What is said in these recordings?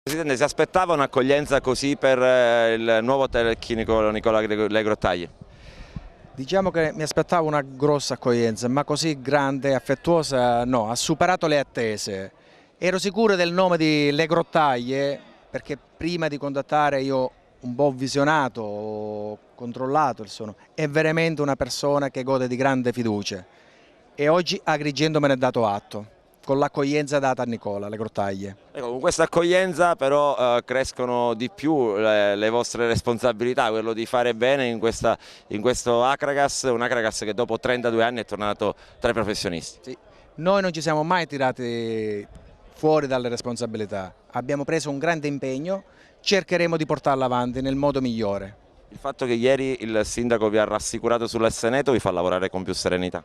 Presidente, si aspettava un'accoglienza così per il nuovo tecnico Nicola Grottaglie? Diciamo che mi aspettavo una grossa accoglienza, ma così grande e affettuosa no, ha superato le attese. Ero sicuro del nome di Le Grottaglie perché prima di contattare io un po' visionato, ho controllato il suono. È veramente una persona che gode di grande fiducia e oggi Agrigento me ne ha dato atto con l'accoglienza data a Nicola Le Grottaglie. Ecco, con questa accoglienza però crescono di più le vostre responsabilità, quello di fare bene in questo Acragas, un Acragas che dopo 32 anni è tornato tra i professionisti. Sì. Noi non ci siamo mai tirati fuori dalle responsabilità, abbiamo preso un grande impegno, cercheremo di portarla avanti nel modo migliore. Il fatto che ieri il sindaco vi ha rassicurato sull'Esseneto vi fa lavorare con più serenità?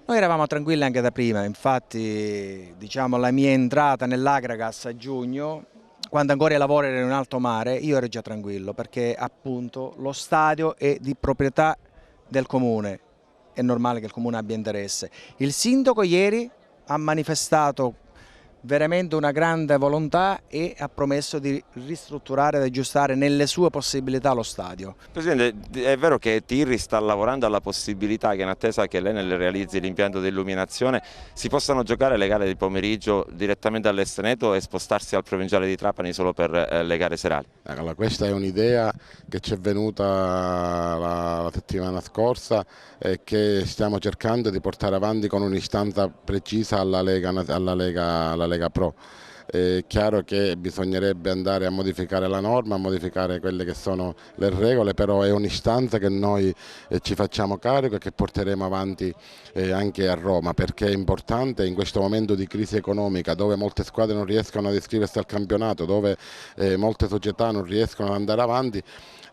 Noi eravamo tranquilli anche da prima, infatti diciamo, la mia entrata nell'Agragas a giugno, quando ancora i lavori erano in alto mare, io ero già tranquillo perché appunto lo stadio è di proprietà del comune, è normale che il comune abbia interesse. Il sindaco ieri ha manifestato veramente una grande volontà e ha promesso di ristrutturare ed aggiustare nelle sue possibilità lo stadio. Presidente, è vero che Tirri sta lavorando alla possibilità che in attesa che l'Enel realizzi l'impianto di illuminazione si possano giocare le gare di pomeriggio direttamente all'Esteneto e spostarsi al provinciale di Trapani solo per le gare serali? Allora, questa è un'idea che ci è venuta la settimana scorsa e che stiamo cercando di portare avanti con un'istanza precisa alla Lega Pro. È chiaro che bisognerebbe andare a modificare la norma, a modificare quelle che sono le regole, però è un'istanza che noi ci facciamo carico e che porteremo avanti anche a Roma, perché è importante in questo momento di crisi economica dove molte squadre non riescono ad iscriversi al campionato, dove molte società non riescono ad andare avanti.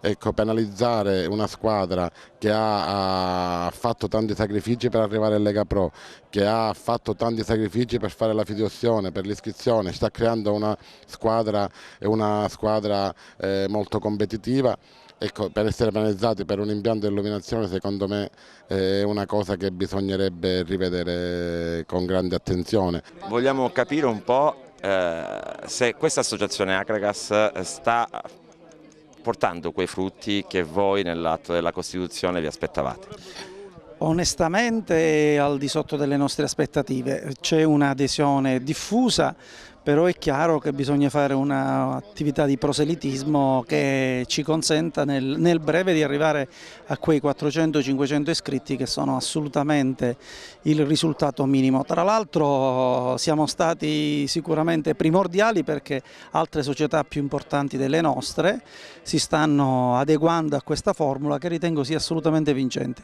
Ecco, penalizzare una squadra che ha fatto tanti sacrifici per arrivare in Lega Pro, che ha fatto tanti sacrifici per fare la fideiussione, per l'iscrizione, sta creando una squadra molto competitiva. Ecco, per essere penalizzati per un impianto di illuminazione secondo me è una cosa che bisognerebbe rivedere con grande attenzione. Vogliamo capire un po' se questa associazione Acragas sta portando quei frutti che voi nell'atto della Costituzione vi aspettavate. Onestamente al di sotto delle nostre aspettative, c'è un'adesione diffusa, però è chiaro che bisogna fare un'attività di proselitismo che ci consenta nel breve di arrivare a quei 400-500 iscritti che sono assolutamente il risultato minimo. Tra l'altro siamo stati sicuramente primordiali perché altre società più importanti delle nostre si stanno adeguando a questa formula che ritengo sia assolutamente vincente.